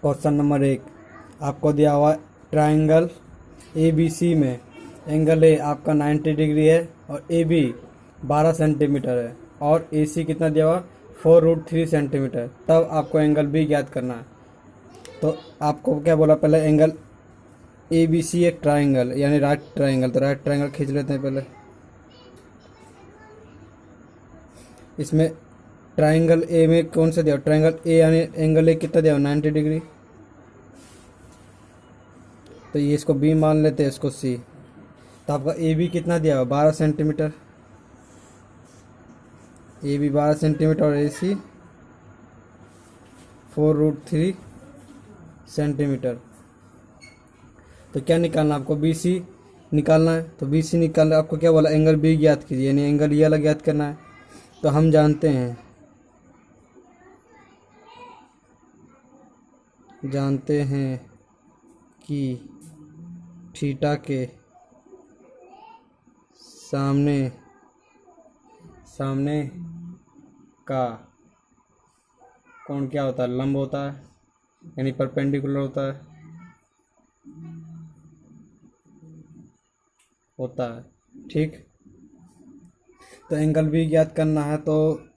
Question number 1 आपको दिया हुआ ट्राइंगल ABC में एंगल ए आपका 90 डिग्री है और AB 12 सेंटीमीटर है और AC कितना दिया हुआ 4√3 सेंटीमीटर। तब आपको एंगल B ज्ञात करना है। तो आपको क्या बोला पहले, एंगल ABC एक ट्राइंगल यानी राइट ट्राइंगल। तो राइट ट्राइंगल खींच लेते हैं पहले। इसमें ट्राइंगल ए में कौन सा दिया, ट्राइंगल ए यानी एंगल ए कितना दिया 90 डिग्री। तो ये इसको बी मान लेते हैं, इसको सी। तो आपका ए बी कितना दिया हुआ 12 सेंटीमीटर, ए बी 12 सेंटीमीटर और ए सी 4√3 सेंटीमीटर। तो क्या निकालना आपको, बी सी निकालना है। तो बी सी निकालना आपको क्या बोला, एंगल बी ज्ञात कीजिए यानी एंगल ये वाला ज्ञात करना है। तो हम जानते हैं कि थीटा के सामने का कोण क्या होता है, लंब होता है यानी परपेंडिकुलर होता है। ठीक, तो एंगल भी ज्ञात करना है। तो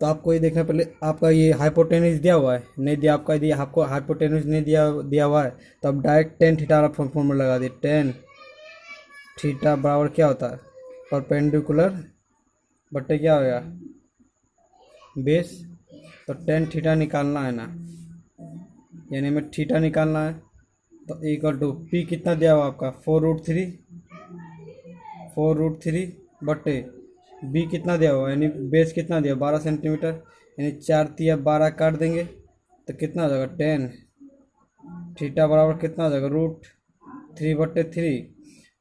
आपको ये देखना, पहले आपका ये हाइपोटेन्यूज दिया हुआ है नहीं दिया, आपका यदि आपको हाइपोटेन्यूज नहीं दिया हुआ है तो आप डायरेक्ट टेन थीटा वाला फॉर्मूला लगा दिए। टेन थीटा बराबर क्या होता है, परपेंडिकुलर बट्टे क्या होगा बेस। तो टेन थीटा निकालना है ना, यानी हमें थीटा निकालना है। तो इक्वल टू पी कितना दिया हुआ आपका 4√3 बट्टे बी कितना दिया हुआ यानी बेस कितना दिया 12 सेंटीमीटर, यानी 4 तिया 12 काट देंगे तो कितना हो जाएगा 10। थीटा बराबर कितना हो जाएगा √3 बट्टे 3।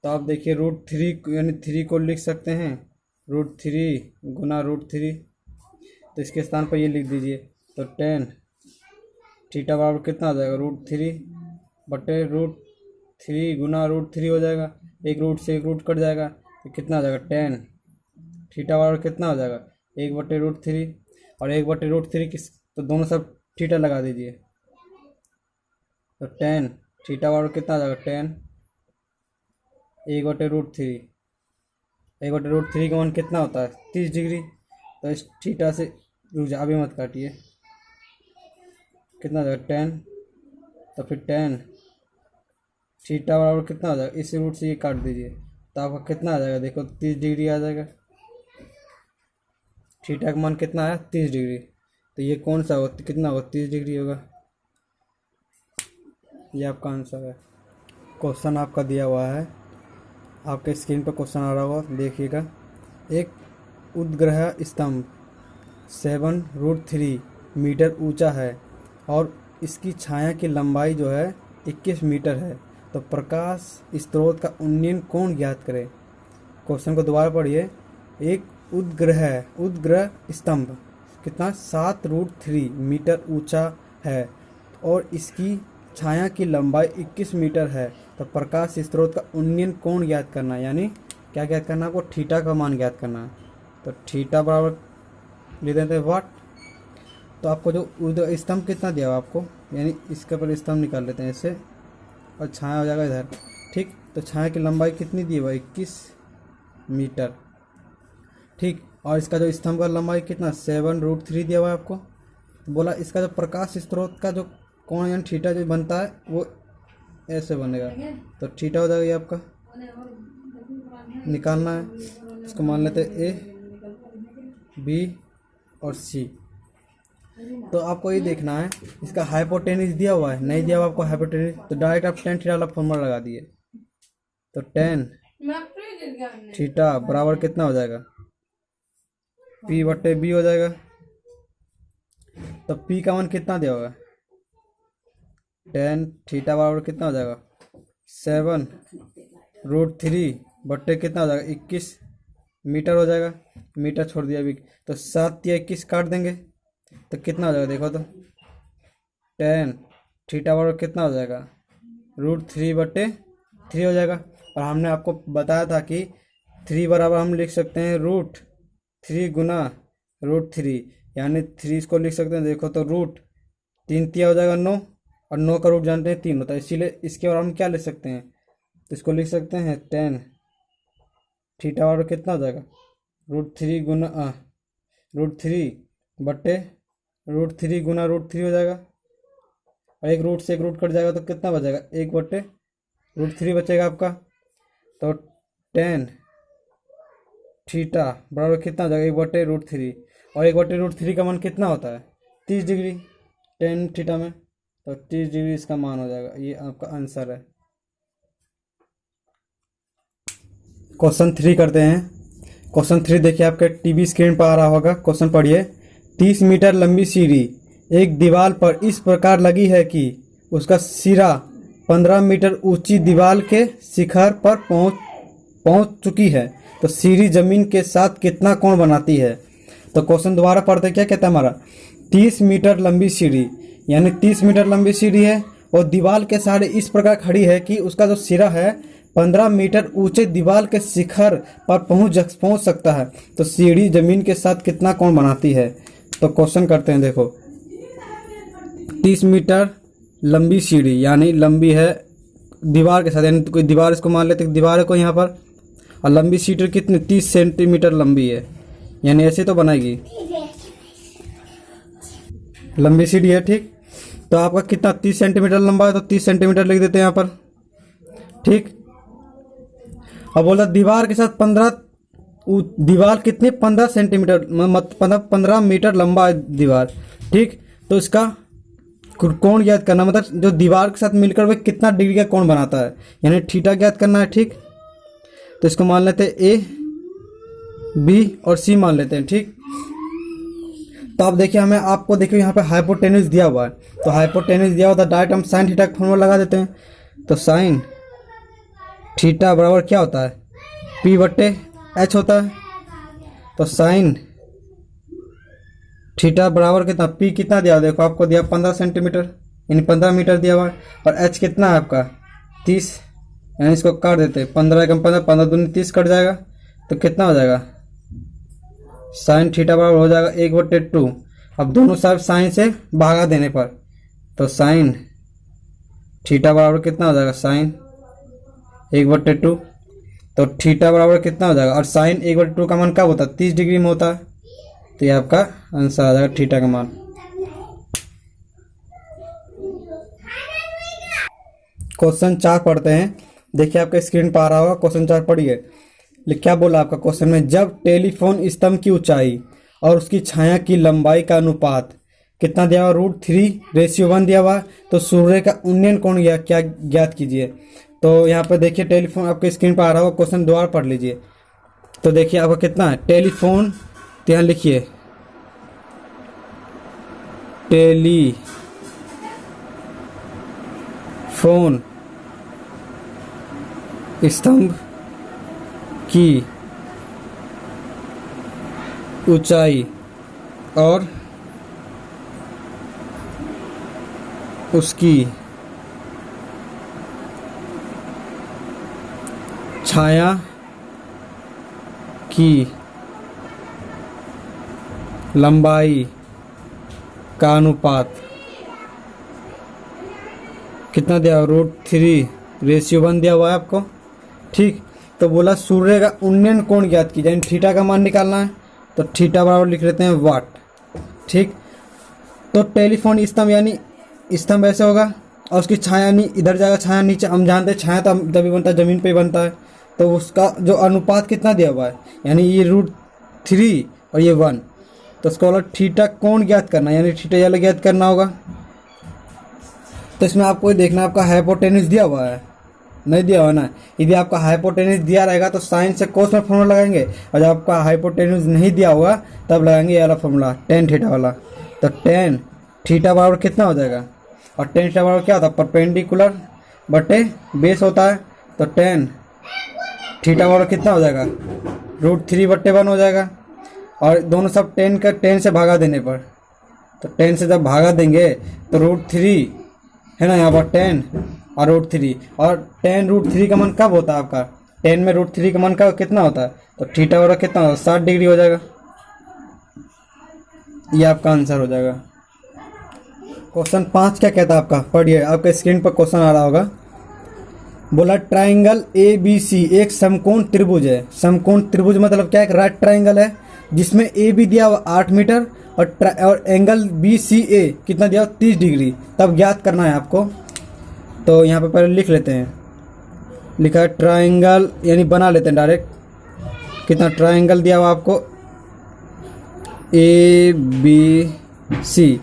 तो आप देखिए √3 यानी 3 को लिख सकते हैं, √3 गुना √3। तो इसके स्थान पर ये लिख दीजिए। तो 10 थीटा बराबर कितना हो जाएगा √3 बट्टे √3 गुना √3 हो जाएगा। एक रूट से एक रूट कट जाएगा तो कितना हो जाएगा 10। थीटा बराबर कितना हो जाएगा 1/√3 और 1/√3 किस, तो दोनों सब थीटा लगा दीजिए। तो 10 थीटा बराबर कितना हो जाएगा 10 1/√3। 1/√3 का मान कितना होता है 30 डिग्री। तो इस थीटा से रुक जा, अभी मत काटिए, कितना हो जाएगा 10। तो फिर 10 थीटा बराबर कितना हो जाएगा, इस रूट से ये काट दीजिए तो आपका कितना आ जाएगा, देखो 30 डिग्री आ जाएगा। थीटा का मान कितना है 30 डिग्री। तो ये कौन सा होगा, कितना होगा 30 डिग्री होगा। ये आपका आंसर है। क्वेश्चन आपका दिया हुआ है, आपके स्क्रीन पर क्वेश्चन आ रहा होगा, देखिएगा। एक उपग्रह स्तंभ 7√3 मीटर ऊंचा है और इसकी छाया की लंबाई जो है 21 मीटर है। तो प्रकाश स्रोत का उन्नयन कोण ज्ञात करें। क्वेश्चन को दोबारा पढ़िए। एक उपग्रह स्तंभ कितना 7√3 मीटर ऊंचा है और इसकी छाया की लंबाई 21 मीटर है। तो प्रकाश स्रोत का उन्नयन कोण ज्ञात करना है, यानी क्या ज्ञात करना है आपको, थीटा का मान ज्ञात करना है। तो थीटा बराबर लिख देते हैं वाट। तो आपको जो स्तंभ कितना दिया हुआ आपको, यानी इसके पर स्तंभ निकाल लेते हैं इससे और छाया हो जाएगा इधर। ठीक, तो छाया की लंबाई कितनी दी हुआ 21 मीटर। ठीक, और इसका जो स्तंभ का लंबाई कितना 7√3 दिया हुआ है आपको। तो बोला इसका जो प्रकाश स्रोत का जो कोण यानी थीटा जो बनता है वो ऐसे बनेगा। तो थीटा हो जाएगा ये आपका, निकालना है। इसको मान लेते हैं ए बी और सी। तो आपको ये देखना है इसका हाइपोटेन्यूज दिया हुआ है नहीं दिया हुआ आपको हाइपोटेन्यूज, तो डायरेक्ट आप टेन थीटा वाला फॉर्मूला लगा दिए। तो 10 थीटा बराबर कितना हो जाएगा P बट्टे B हो जाएगा। तो P का मान कितना दिया होगा 10 थीटा बराबर कितना हो जाएगा 7√3 बट्टे कितना हो जाएगा 21 मीटर हो जाएगा। मीटर छोड़ दिया अभी, तो 7 या 21 काट देंगे तो कितना हो जाएगा, देखो तो 10 थीटा बराबर कितना हो जाएगा √3/3 हो जाएगा। और हमने आपको बताया था कि 3 बराबर हम लिख सकते हैं √3 गुना √3, यानी 3 इसको लिख सकते हैं। देखो तो रूट 3 तिया हो जाएगा 9 और 9 का रूट जानते हैं 3 होता है, इसीलिए इसके बराबर हम क्या लिख सकते हैं, तो इसको लिख सकते हैं tan थीटा बराबर कितना हो जाएगा, √3 हो जाएगा। और एक रूट से एक रूट कट जाएगा तो कितना बचेगा, 1/√3 बचेगा आपका। तो tan थीटा बराबर कितना हो जाएगा, 1/√3। और 1/√3 का मान कितना होता है, 30 डिग्री tan थीटा में, तो 30 डिग्री इसका मान हो जाएगा। ये आपका आंसर है। क्वेश्चन 3 करते हैं। क्वेश्चन 3 देखिए आपके टीवी स्क्रीन पर आ रहा होगा। क्वेश्चन पढ़िए। 30 मीटर लंबी सीढ़ी एक दीवार पर इस प्रकार लगी है कि उसका सिरा 15 मीटर ऊंची दीवार के शिखर पर पहुंच चुकी है, तो सीढ़ी जमीन के साथ कितना कोण बनाती है। तो क्वेश्चन दोबारा पढ़ते, क्या कहता है हमारा, 30 मीटर लंबी सीढ़ी, यानी 30 मीटर लंबी सीढ़ी है और दीवार के सहारे इस प्रकार खड़ी है कि उसका जो सिरा है 15 मीटर ऊंचे दीवार के शिखर पर पहुंच सकता है, तो सीढ़ी जमीन के साथ कितना कोण बनाती है। तो क्वेश्चन करते हैं, देखो 30 मीटर लंबी सीढ़ी यानी लंबी है दीवार के साथ, यानी कोई दीवार इसको मान लेते, दीवार है कोई यहाँ पर, और लंबी सीढ़ी कितनी 30 सेंटीमीटर लंबी है, यानी ऐसे तो बनाएगी लंबी सीढ़ी है, ठीक। तो आपका कितना 30 सेंटीमीटर लंबा है, तो 30 सेंटीमीटर लिख देते हैं यहाँ पर, ठीक। अब बोला दीवार के साथ 15, दीवार कितनी 15 सेंटीमीटर, मतलब 15 मीटर लंबा है दीवार, ठीक। तो इसका कोण ज्ञात करना, मतलब जो दीवार के साथ मिलकर वह कितना डिग्री का कोण बनाता है, यानी थीटा ज्ञात करना है, ठीक। तो इसको मान लेते हैं ए, बी और सी मान लेते हैं, ठीक। तो अब देखिए हमें, आपको देखिए यहाँ पे हाइपोटेन्यूज दिया हुआ है, तो हाइपोटेन्यूज दिया हुआ था, डायरेक्ट हम साइन थीटा का फॉर्मूला लगा देते हैं। तो साइन थीटा बराबर क्या होता है, P/H होता है। तो साइन थीटा बराबर कितना, P कितना दिया हुआ, देखो आपको दिया 15 सेंटीमीटर यानी 15 मीटर दिया हुआ है, और H कितना है आपका 30, यानी इसको काट देते हैं, 15 कम 15, 15 दूनी 30 कट जाएगा, तो कितना हो जाएगा, साइन थीटा बराबर हो जाएगा 1/2। अब दोनों साइड साइन से भागा देने पर, तो साइन थीटा बराबर कितना हो जाएगा, साइन 1/2, तो थीटा बराबर कितना हो जाएगा, और साइन 1/2 का मान कब होता है, 30 डिग्री में होता है, तो ये आपका आंसर आ जाएगा थीटा का मान। क्वेश्चन 4 पढ़ते हैं। देखिए आपके स्क्रीन पर आ रहा होगा, क्वेश्चन 4 पढ़िए। क्या बोला आपका क्वेश्चन में, जब टेलीफोन स्तंभ की ऊंचाई और उसकी छाया की लंबाई का अनुपात कितना दिया हुआ, √3:1 दिया हुआ, तो सूर्य का उन्नयन कोण क्या ज्ञात कीजिए। तो यहाँ पर देखिए टेलीफोन आपके स्क्रीन पर आ रहा होगा, क्वेश्चन दोबारा पढ़ लीजिए। तो देखिए आपका कितना है, टेलीफोन, तो यहाँ लिखिए टेलीफोन स्तंभ की ऊंचाई और उसकी छाया की लंबाई का अनुपात कितना दिया हुआ, √3:1 दिया हुआ है आपको, ठीक। तो बोला सूर्य का उन्नयन कोण ज्ञात कीजिए, यानी थीटा का मान निकालना है, तो थीटा बराबर लिख लेते हैं वाट, ठीक। तो टेलीफोन स्तंभ यानी स्तंभ ऐसे होगा, और उसकी छाया यानी इधर जाएगा, छाया नीचे, हम जानते हैं छाया तो तभी बनता है जमीन पे ही बनता है, तो उसका जो अनुपात कितना दिया हुआ है, यानी ये √3 और ये 1, तो उसको बोला थीटा कोण ज्ञात करना, यानी थीटा वाला ज्ञात करना होगा। तो इसमें आपको देखना, आपका हाइपोटेन्यूज दिया हुआ है, नहीं दिया हुआ ना, यदि आपका हाइपोटेन्यूज दिया रहेगा तो साइन से कोस में फॉर्मूला लगाएंगे, और जब आपका हाइपोटेन्यूज नहीं दिया हुआ तब लगाएंगे ये वाला फॉर्मूला tan थीटा वाला। तो tan थीटा बराबर कितना हो जाएगा, और tan थीटा बराबर क्या होता है, परपेंडिकुलर बटे बेस होता है, तो tan थीटा बराबर कितना हो जाएगा, √3/1 हो जाएगा, और दोनों सब tan से भागा देने पर, तो tan से जब भागा देंगे तो √3 है ना, यहाँ पर tan और √3, और tan √3 का मान कब होता है आपका, tan में √3 का मान कब कितना होता है, तो थीटा बराबर कितना होता है, 60 डिग्री हो जाएगा, ये आपका आंसर हो जाएगा। क्वेश्चन 5 क्या कहता है आपका, पढ़िए, आपके स्क्रीन पर क्वेश्चन आ रहा होगा। बोला ट्राइंगल ए बी सी एक समकोण त्रिभुज है। समकोण त्रिभुज मतलब क्या है, एक राइट ट्राइंगल है जिसमें ए बी दिया हुआ 8 मीटर और एंगल बी सी ए कितना दिया हुआ 30 डिग्री। तब ज्ञात करना है आपको। तो यहाँ पे पहले लिख लेते हैं, लिखा है ट्राइंगल, यानी बना लेते हैं डायरेक्ट। कितना ट्राइंगल दिया हुआ आपको, ए बी सी,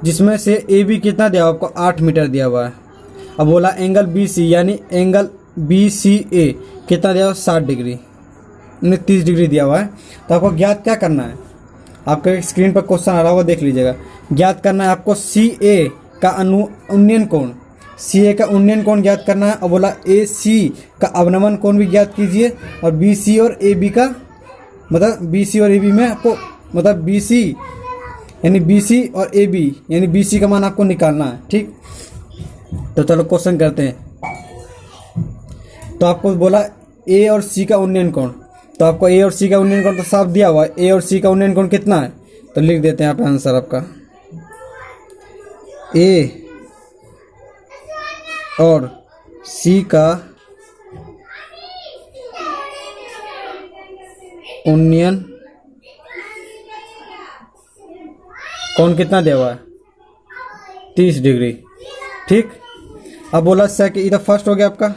जिसमें से ए बी कितना दिया हुआ आपको 8 मीटर दिया हुआ है। अब बोला एंगल बी सी, यानी एंगल बी सी ए कितना दिया हुआ 60 डिग्री, 30 डिग्री दिया हुआ है। तो आपको ज्ञात क्या करना है, आपके स्क्रीन पर क्वेश्चन आ रहा होगा, देख लीजिएगा। ज्ञात करना है आपको सी ए का उन्नयन कोण, सी ए का उन्नयन कोण ज्ञात करना है। और बोला ए सी का अवनमन कोण भी ज्ञात कीजिए। और बी सी और ए बी का मतलब बी सी और ए बी में आपको मतलब बी सी यानी बी सी और ए बी यानी बी सी का मान आपको निकालना है। ठीक, तो चलो क्वेश्चन करते हैं। तो आपको बोला ए और सी का उन्नयन कोण, तो आपको ए और सी का उन्नयन कोण तो साफ दिया हुआ है। ए और सी का उन्नयन कोण कितना है, तो लिख देते हैं यहाँ पे आंसर आपका। ए और सी का उन्नयन कोण कितना दिया हुआ है, 30 डिग्री। ठीक, अब बोला सेकंड, इधर फर्स्ट हो गया आपका।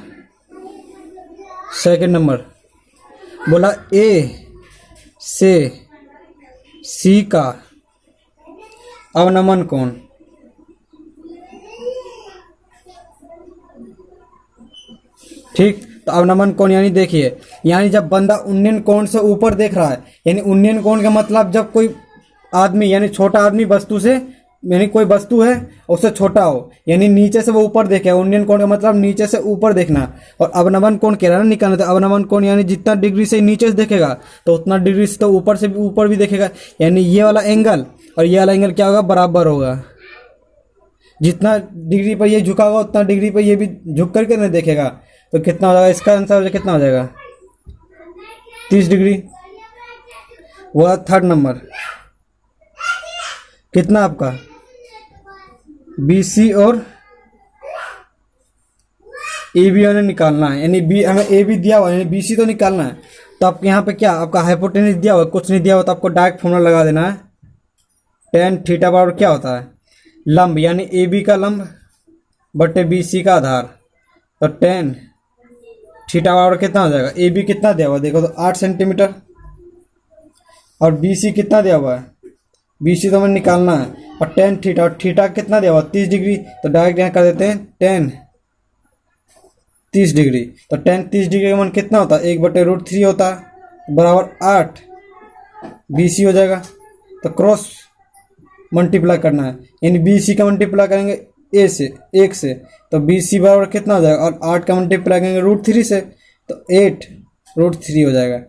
सेकंड नंबर बोला ए से सी का अवनमन कोण, ठीक। तो अवनमन कोण यानी देखिए, यानी जब बंदा उन्नयन कोण से ऊपर देख रहा है, यानी उन्नयन कोण का मतलब जब कोई आदमी यानी छोटा आदमी वस्तु से, यानी कोई वस्तु है उससे छोटा हो, यानी नीचे से वो ऊपर देखे। उन्नयन कोण का मतलब नीचे से ऊपर देखना। और अवनमन कोण कह रहा है ना निकालना, तो अवनमन कोण यानी जितना डिग्री से नीचे से देखेगा तो उतना डिग्री से तो ऊपर भी देखेगा। यानी ये वाला एंगल और ये वाला एंगल क्या होगा, बराबर होगा। जितना डिग्री पर ये झुका होगा उतना डिग्री पर ये भी झुक करके नहीं देखेगा। तो कितना हो जाएगा, इसका आंसर कितना हो जाएगा, 30 डिग्री। वह थर्ड नंबर कितना आपका, BC और AB हमें निकालना है। यानी बी हमें AB दिया हुआ है, यानी BC तो निकालना है। तो आपके यहाँ पे क्या आपका हाइपोटेनस दिया हुआ है, कुछ नहीं दिया हुआ, तो आपको डायरेक्ट फॉर्मूला लगा देना है। tan थीटा बराबर क्या होता है, लंब, यानी AB का लंब बटे BC का आधार। तो tan थीटा बराबर कितना हो जाएगा, AB कितना दिया हुआ है देखो तो 8 सेंटीमीटर, और BC कितना दिया हुआ है, BC तो हमें निकालना है। और tan थीटा, और थीटा कितना दिया हुआ 30 डिग्री, तो डायरेक्ट यहाँ कर देते हैं tan 30 डिग्री। तो tan 30 डिग्री का मान कितना होता है, 1/√3 होता है, बराबर 8 BC हो जाएगा। तो क्रॉस मल्टीप्लाई करना है, यानी BC का मल्टीप्लाई करेंगे A से 1 से, तो BC बराबर कितना हो जाएगा, और 8 का मल्टीप्लाई करेंगे √3 से, तो 8√3 हो जाएगा।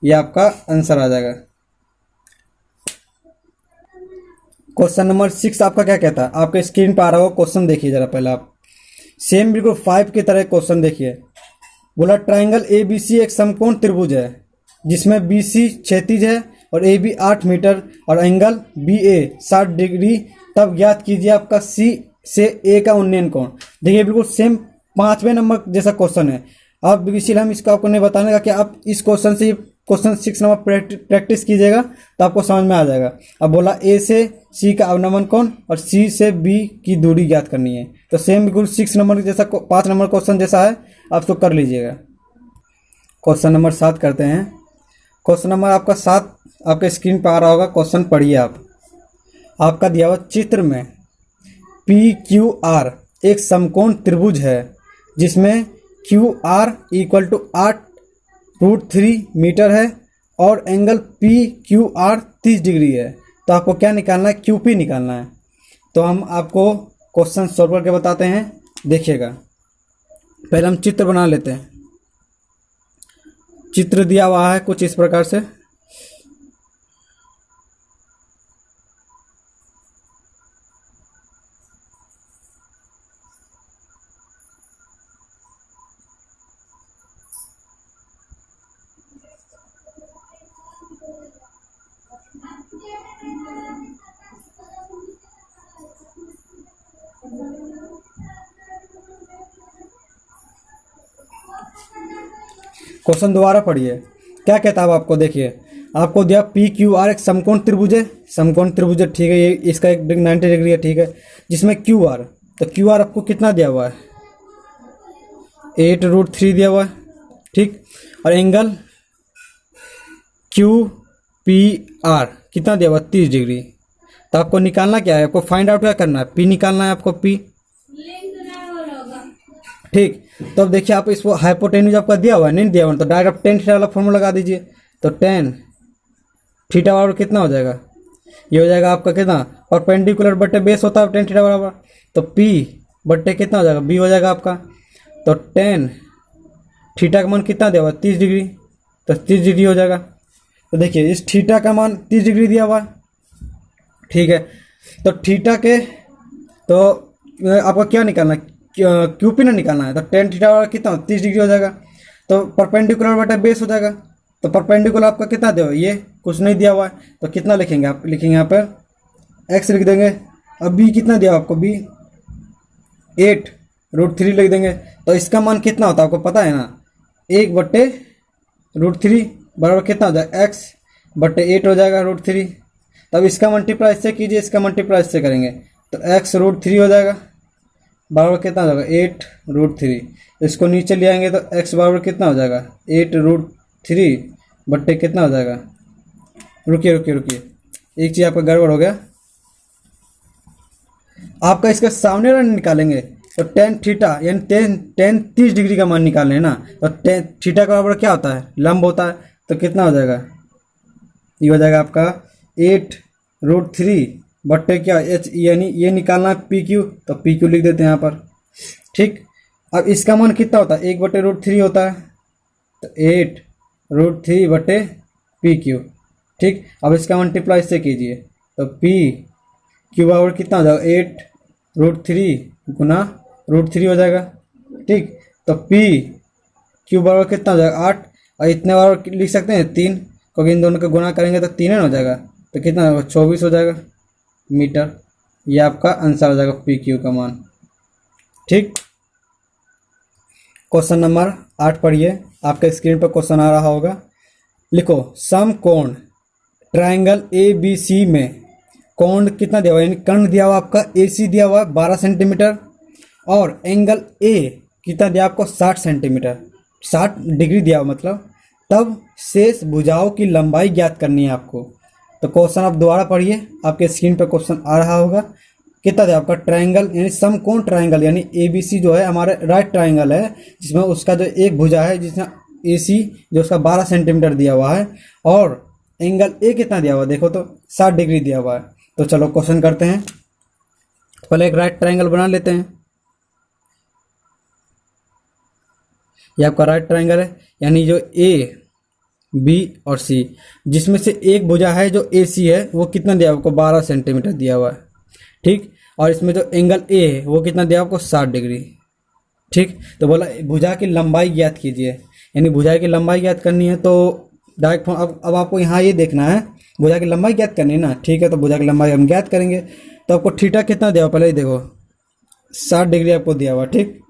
ये आपका आंसर आ जाएगा। क्वेश्चन नंबर 6 आपका क्या कहता है, आपके स्क्रीन पर आ रहा हो क्वेश्चन, देखिए जरा पहले आप। सेम बिल्कुल 5 की तरह क्वेश्चन देखिए। बोला ट्राइंगल ABC एक समकोण त्रिभुज है जिसमें BC क्षैतिज है और AB 8 मीटर और एंगल BA 60 डिग्री। तब ज्ञात कीजिए आपका C से A का उन्नयन कोण। देखिए बिल्कुल सेम 5वें नंबर जैसा क्वेश्चन है। अब इसलिए हम इसको आपको नहीं बताने का कि आप इस क्वेश्चन से क्वेश्चन 6 नंबर प्रैक्टिस कीजिएगा तो आपको समझ में आ जाएगा। अब बोला A से C का अवनमन कोण और C से B की दूरी ज्ञात करनी है। तो सेम बिल्कुल 6 नंबर जैसा 5 नंबर क्वेश्चन जैसा है, आप इसको कर लीजिएगा। क्वेश्चन नंबर 7 करते हैं। क्वेश्चन नंबर आपका 7 आपके स्क्रीन पर आ रहा होगा, क्वेश्चन पढ़िए आप। आपका दिया हुआ चित्र में PQR एक समकोण त्रिभुज है जिसमें QR इक्वल टू 8√3 मीटर है और एंगल PQR 30 डिग्री है। तो आपको क्या निकालना है, QP निकालना है। तो हम आपको क्वेश्चन सॉल्व करके बताते हैं, देखिएगा। पहले हम चित्र बना लेते हैं। चित्र दिया हुआ है कुछ इस प्रकार से। क्वेश्चन दोबारा पढ़िए, क्या कहता है अब आपको। देखिए आपको दिया पी क्यू आर एक समकोण त्रिभुज है, समकोण त्रिभुज है, ठीक है, ये इसका एक 90 डिग्री है, ठीक है, जिसमें क्यू आर, तो क्यू आर आपको कितना दिया हुआ है, 8√3 दिया हुआ है, ठीक, और एंगल क्यू पी आर कितना दिया हुआ, 30 डिग्री। तो आपको निकालना क्या है, आपको फाइंड आउट क्या करना है, पी निकालना है आपको, पी, ठीक। तो अब देखिए आप इसको हाइपोटेन्यूज आपका दिया हुआ है, नहीं दिया हुआ, तो डायरेक्ट टेन थीटा वाला फॉर्मूला लगा दीजिए। तो टेन थीटा बराबर कितना हो जाएगा, ये हो जाएगा आपका कितना, परपेंडिकुलर बटे बेस होता है टेन थीटा बराबर, तो पी बटे कितना हो जाएगा, बी हो जाएगा आपका। तो टेन थीटा का मान कितना दिया हुआ, 30 डिग्री, तो 30 डिग्री हो जाएगा। तो देखिए इस थीटा का मान 30 डिग्री दिया हुआ है, ठीक है। तो थीटा के, तो आपको क्या निकालना है, क्यूपी ना निकालना है, तो टेन थीटा वाला कितना 30 डिग्री हो जाएगा। तो परपेंडिकुलर बटा बेस हो जाएगा, तो परपेंडिकुलर आपका कितना दिया हुआ, ये कुछ नहीं दिया हुआ है, तो कितना लिखेंगे आप, लिखेंगे यहाँ पर एक्स लिख देंगे। अब बी कितना दिया हुआ आपको, बी 8√3 लिख देंगे। तो इसका मान कितना होता है आपको पता है ना, 1/√3 बराबर कितना हो जाएगा, एक्स बटे 8 हो जाएगा √3। तब इसका मल्टीप्लाई इससे कीजिए, इसका मल्टीप्लाई इससे करेंगे, तो x√3 हो जाएगा बराबर कितना हो जाएगा, 8√3। इसको नीचे ले आएंगे तो x बराबर कितना हो जाएगा, 8√3 बट्टे कितना हो जाएगा, रुकिए रुकिए रुकिए, एक चीज़ आपका गड़बड़ हो गया, आपका इसका सामने वाला निकालेंगे, तो टेन थीटा यानी टेन 30 डिग्री का मान निकालना है ना, तो टेन थीटा का बराबर क्या होता है, लंब होता है, तो कितना हो जाएगा, ये हो जाएगा आपका 8√3 बट्टे क्या एच, यानी ये निकालना है पी क्यू, तो पी क्यू लिख देते हैं यहाँ पर, ठीक। अब इसका मान कितना होता है, 1/√3 होता है, तो 8√3 बटे पी क्यू, ठीक। अब इसका मल्टीप्लाई इससे कीजिए, तो पी क्यू बराबर कितना हो जाएगा, 8√3 गुना √3 हो जाएगा, ठीक। तो पी क्यू बराबर कितना हो जाएगा, 8, और इतने बार लिख सकते हैं 3, क्योंकि इन दोनों का गुणा करेंगे तो 3 हो जाएगा, तो कितना होगा, 24 हो जाएगा मीटर। ये आपका आंसर हो जाएगा पी क्यू का मान, ठीक। क्वेश्चन नंबर 8 पढ़िए, आपके स्क्रीन पर क्वेश्चन आ रहा होगा। लिखो समकोण ट्रायंगल ए बी सी में कोण कितना दिया हुआ, यानी कर्ण दिया हुआ आपका ए सी दिया हुआ 12 सेंटीमीटर, और एंगल ए कितना दिया आपको 60 सेंटीमीटर, 60 डिग्री दिया हुआ मतलब। तब शेष भुजाओं की लंबाई ज्ञात करनी है आपको। तो क्वेश्चन आप दोबारा पढ़िए, आपके स्क्रीन पर क्वेश्चन आ रहा होगा। कितना दिया आपका, ट्रायंगल यानी समकोण ट्रायंगल, यानी ए बी सी जो है हमारे राइट ट्रायंगल है, जिसमें उसका जो एक भुजा है जिसमें ए सी जो उसका 12 सेंटीमीटर दिया हुआ है, और एंगल ए कितना दिया हुआ देखो तो 60 डिग्री दिया हुआ है। तो चलो क्वेश्चन करते हैं, पहले एक राइट ट्रायंगल बना लेते हैं। ये आपका राइट ट्रायंगल है, यानी जो ए बी और सी, जिसमें से एक भुजा है जो ए सी है वो कितना दिया आपको, 12 सेंटीमीटर दिया हुआ है, ठीक। और इसमें जो एंगल ए है वो कितना दिया आपको, 60 डिग्री, ठीक। तो बोला भुजा की लंबाई ज्ञात कीजिए, यानी भुजा की लंबाई ज्ञात करनी है। तो डायरेक्ट अब आपको यहाँ ये देखना है, भुजा की लंबाई ज्ञात करनी है ना, ठीक है। तो भुजा की लंबाई हम ज्ञात करेंगे। तो आपको थीटा कितना दिया हुआ, पहले ही देखो 60 डिग्री आपको दिया हुआ, ठीक।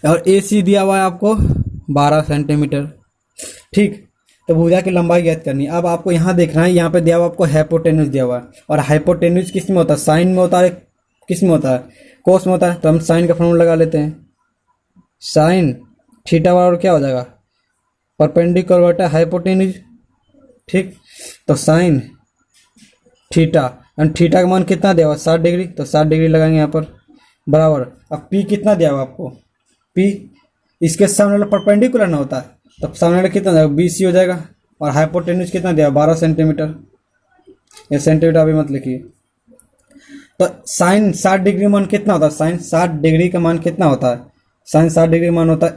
और ए सी दिया हुआ है आपको 12 सेंटीमीटर, ठीक। तो भुजा की लंबाई ज्ञात करनी है। अब आपको यहाँ देखना है, यहाँ पे दिया हुआ आपको हाइपोटेन्यूज दिया हुआ है, और हाइपोटेन्यूज किस में होता है, साइन में होता है, किस में होता है, कोस में होता है। तो हम साइन का फॉर्मूला लगा लेते हैं, साइन थीटा बराबर क्या हो जाएगा, परपेंडिकुलर बटा हाइपोटेन्यूज, ठीक। तो साइन थीटा, एंड थीटा का मान कितना दिया हुआ, 60 डिग्री, तो 60 डिग्री लगाएंगे यहाँ पर, बराबर। अब पी कितना दिया हुआ आपको, पी इसके सामने वाला परपेंडिकुलर ना होता है, तो सामने वाला कितना जाएगा, बी सी हो जाएगा। और हाइपोटेन्यूज कितना दिया, 12 सेंटीमीटर, ये सेंटीमीटर अभी मत लिखिए। तो साइन 60 डिग्री मान कितना होता है, साइन 60 डिग्री का मान कितना होता है, साइन 60 डिग्री मान होता है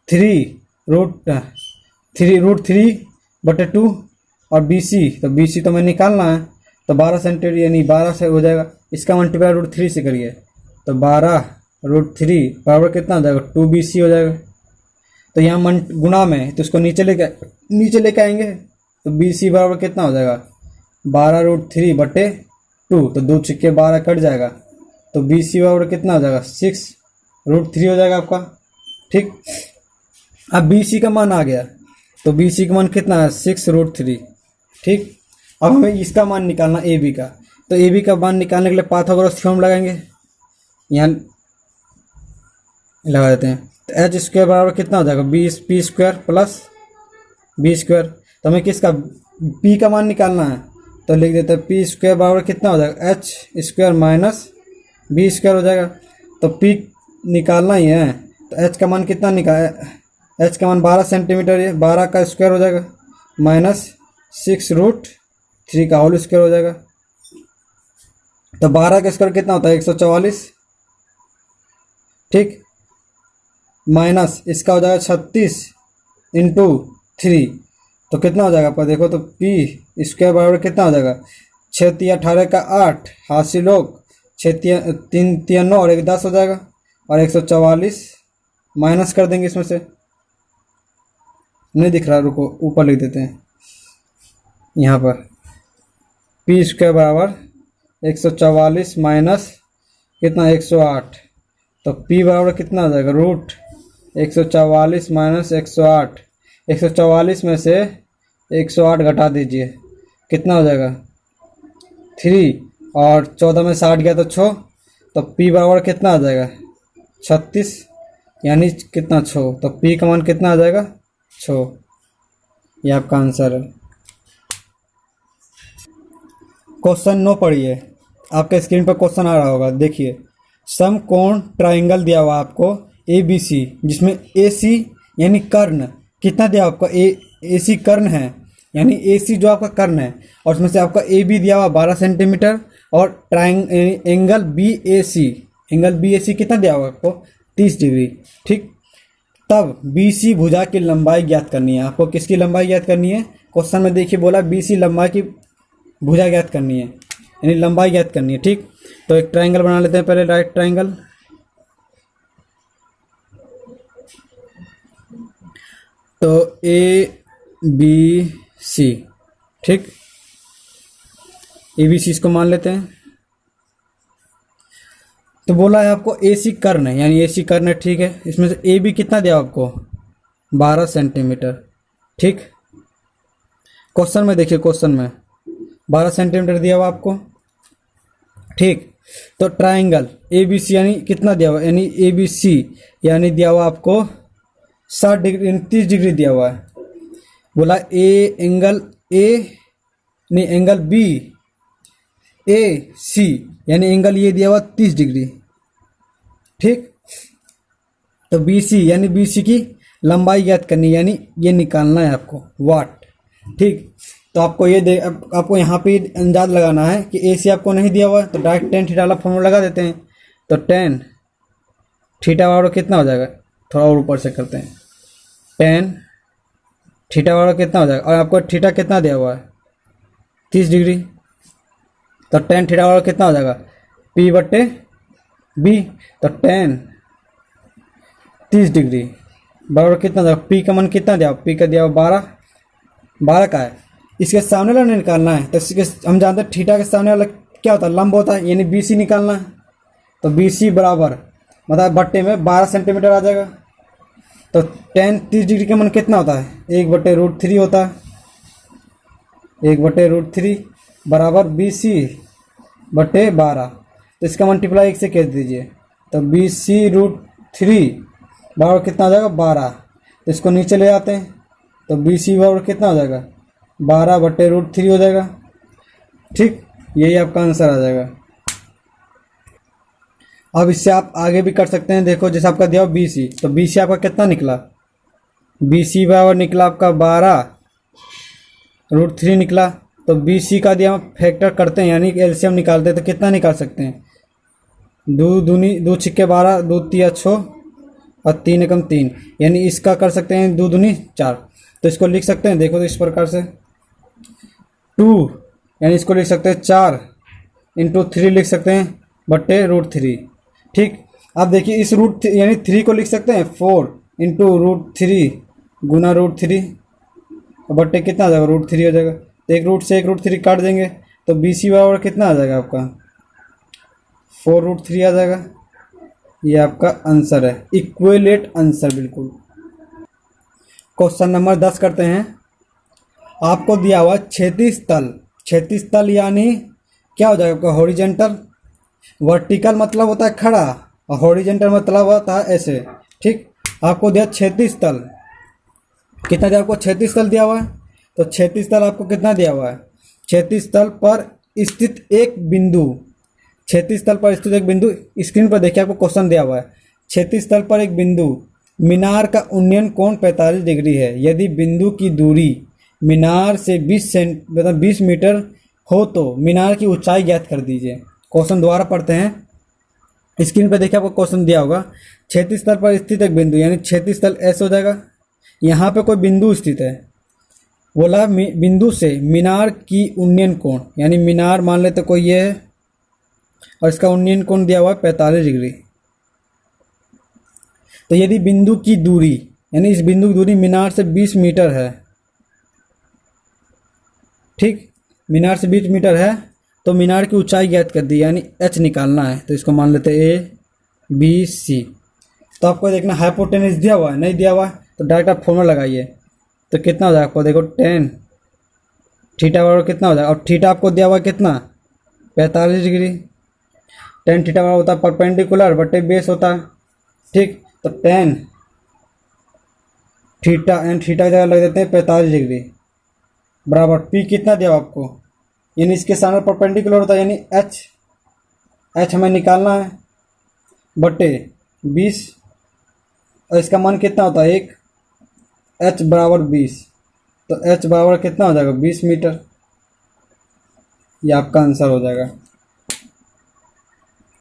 3√3 बटे 2, और बी सी, तो बी सी तो मैं निकालना है, तो 12 सेंटीमीटर यानी 12 से हो जाएगा, इसका मल्टीप्लाई √3 से करिए, तो 12√3 बराबर कितना हो जाएगा, 2BC हो जाएगा। तो यहाँ गुणा में, तो इसको नीचे लेके आएंगे, तो BC बराबर कितना हो जाएगा, 12√3 बटे 2, तो 2 छिक्के 12 कट जाएगा, तो BC बराबर कितना हो जाएगा, 6√3 हो जाएगा आपका, ठीक। अब बी सी का मान आ गया, तो बी सी का मान कितना है 6√3। ठीक, अब हमें इसका मान निकालना ए बी का, तो ए बी का मान निकालने के लिए पाइथागोरस थ्योरम लगाएंगे, यहाँ लगा देते हैं। तो एच स्क्वायर बराबर कितना हो जाएगा P square plus B square. तो हमें किसका पी का मान निकालना है, तो लिख देते हैं पी स्क्वायर बराबर कितना हो जाएगा H square minus B square हो जाएगा। तो पी निकालना ही है, तो एच का मान कितना एच का मान 12 सेंटीमीटर है, 12 का स्क्वायर हो जाएगा माइनस 6√3 का होल स्क्वायर हो जाएगा। तो 12 का स्क्वायर कितना होता है 144। ठीक, माइनस इसका हो जाएगा 36 × 3, तो कितना हो जाएगा आपका देखो, तो पी स्क्वायर बराबर कितना हो जाएगा 6 × 18 का 8, हासिल लोग 6 × 3 = 9 और 1 10 हो जाएगा, और 144 माइनस कर देंगे इसमें से, नहीं दिख रहा, रुको ऊपर लिख देते हैं यहाँ पर, पी स्क्वायर बराबर 144 माइनस कितना 108, तो पी बराबर कितना हो जाएगा √144 माइनस 108, 144 में से 108 घटा दीजिए, कितना हो जाएगा 3, और 14 में 60 गया तो 6, तो पी बराबर कितना आ जाएगा 36, यानी कितना 6, तो पी का मान कितना आ जाएगा 6। ये आपका आंसर है। क्वेश्चन 9 पढ़िए, आपके स्क्रीन पर क्वेश्चन आ रहा होगा, देखिए। समकोण ट्राइंगल दिया हुआ आपको ए बी सी, जिसमें ए सी यानी कर्ण कितना दिया आपका ए सी कर्ण है, यानी ए सी जो आपका कर्ण है, और उसमें से आपका ए बी दिया हुआ 12 सेंटीमीटर, और एंगल बी ए सी कितना दिया हुआ आपको 30 डिग्री। ठीक, तब बी सी भुजा की लंबाई ज्ञात करनी है। आपको किसकी लंबाई ज्ञात करनी है, क्वेश्चन में देखिए बोला बी सी लंबाई की भुजा ज्ञात करनी है, यानी लंबाई ज्ञात करनी है। ठीक, तो एक ट्राइंगल बना लेते हैं पहले, राइट ट्राइंगल। तो ए बी सी, ठीक, ए बी सी इसको मान लेते हैं। तो बोला है आपको ए सी कर्ण है, यानी ए सी कर्ण है, ठीक है। इसमें से ए बी कितना दिया आपको 12 सेंटीमीटर। ठीक, क्वेश्चन में देखिए, क्वेश्चन में 12 सेंटीमीटर दिया हुआ आपको। ठीक, तो ट्राइंगल ए बी सी यानी कितना दिया हुआ, यानी ए बी सी यानी दिया हुआ आपको 60 डिग्री 30 डिग्री दिया हुआ है। बोला एंगल बी ए सी यानी एंगल ये दिया हुआ 30 डिग्री। ठीक, तो बी सी यानी बी सी की लंबाई ज्ञात करनी, यानी ये निकालना है आपको वाट। ठीक, तो आपको आपको यहाँ पे अंदाज लगाना है कि ए सी आपको नहीं दिया हुआ है, तो डायरेक्ट टेन थीटा वाला फॉर्मूला लगा देते हैं। तो टेन थीटा वाला कितना हो जाएगा, थोड़ा और ऊपर से करते हैं, टेन थीटा वाला कितना हो जाएगा, और आपको थीटा कितना दिया हुआ है 30 डिग्री, तो टेन थीटा वाला कितना हो जाएगा P/B, तो टेन 30 डिग्री बराबर कितना होगा, पी का मान कितना दिया, पी का दिया हुआ 12 का है। इसके सामने वाला निकालना है, तो इसके हम जानते हैं थीटा के सामने वाला क्या होता है, लंब होता है, यानी बी सी निकालना है। तो बी सी बराबर मतलब बट्टे में 12 सेंटीमीटर आ जाएगा। तो टेन 30 डिग्री का मान कितना होता है 1/√3 होता है, 1/√3 बराबर बी सी बटे 12। तो इसका मल्टीप्लाई 1 से कर दीजिए, तो बी सी √3 बराबर कितना हो जाएगा 12। तो इसको नीचे ले आते हैं, तो बी सी बराबर कितना हो जाएगा 12/√3 हो जाएगा। ठीक, यही आपका आंसर आ जाएगा। अब इससे आप आगे भी कर सकते हैं। देखो जैसे आपका दिया बी सी, तो बी सी आपका कितना निकला, बी सी बराबर निकला आपका 12√3 निकला। तो बी सी का दिया फैक्टर करते हैं, यानी एलसीएम निकालते हैं, तो कितना निकाल सकते हैं, 2 छिक्के 12, 2 तिया 6 और 3 एकम 3, यानी इसका कर सकते हैं 2 दूनी 4। तो इसको लिख सकते हैं, देखो तो इस प्रकार से 2 यानी इसको लिख सकते हैं 4 × 3 लिख सकते हैं बट्टे √3। ठीक, अब देखिए इस यानी 3 को लिख सकते हैं 4 × √3 गुना √3 बट्टे कितना आ जाएगा √3 हो जाएगा। तो एक रूट से एक √3 काट देंगे, तो बी सी बराबर कितना आ जाएगा आपका 4√3 आ जाएगा। ये आपका आंसर है, इक्विलेट आंसर बिल्कुल। क्वेश्चन नंबर 10 करते हैं। आपको दिया हुआ क्षैतिज तल, क्षैतिज तल यानी क्या हो जाएगा आपका हॉरिजेंटल। वर्टिकल मतलब होता है खड़ा और हॉरिजेंटल मतलब होता है ऐसे, ठीक। आपको दिया क्षैतिज तल, कितना दिया आपको, क्षैतिज तल दिया हुआ है। तो क्षैतिज तल आपको कितना दिया हुआ है, क्षैतिज तल पर स्थित एक बिंदु, क्षैतिज तल पर स्थित एक बिंदु, स्क्रीन पर देखिए आपको क्वेश्चन दिया हुआ है। क्षैतिज तल पर एक बिंदु, मीनार का उन्नयन कोण 45 डिग्री है। यदि बिंदु की दूरी मीनार से 20 मीटर हो तो मीनार की ऊंचाई ज्ञात कर दीजिए। क्वेश्चन दोबारा पढ़ते हैं। स्क्रीन पर देखिए आपको क्वेश्चन दिया होगा, क्षैतिज तल पर स्थित एक बिंदु, यानी क्षैतिज तल ऐसे हो जाएगा। यहाँ पे कोई बिंदु स्थित है, बोला बिंदु से मीनार की उन्नयन कोण, यानी मीनार मान लेते कोई ये है और इसका उन्नयन कोण दिया हुआ है 45 डिग्री। तो यदि बिंदु की दूरी, यानी इस बिंदु की दूरी मीनार से 20 मीटर है, ठीक, मीनार से 20 मीटर है, तो मीनार की ऊंचाई ज्ञात कर दी, यानी h निकालना है। तो इसको मान लेते हैं ABC। तो आपको देखना हाइपोटेनस दिया हुआ है, नहीं दिया हुआ है तो डायरेक्ट आप फॉर्मूला लगाइए। तो कितना हो जाएगा आपको, देखो tan थीटा बराबर कितना हो जाएगा, और थीटा आपको दिया हुआ है कितना, 45 डिग्री। tan थीटा बराबर होता है परपेंडिकुलर बटे बेस होता है, ठीक। तो tan थीटा एंड थीटा की जगह लग देते हैं 45 डिग्री बराबर P कितना दिया आपको, यानी इसके सामने परपेंडिकुलर होता है, यानी H हमें निकालना है बटे 20, और इसका मान कितना होता है 1, H बराबर 20। तो H बराबर कितना हो जाएगा 20 मीटर। ये आपका आंसर हो जाएगा।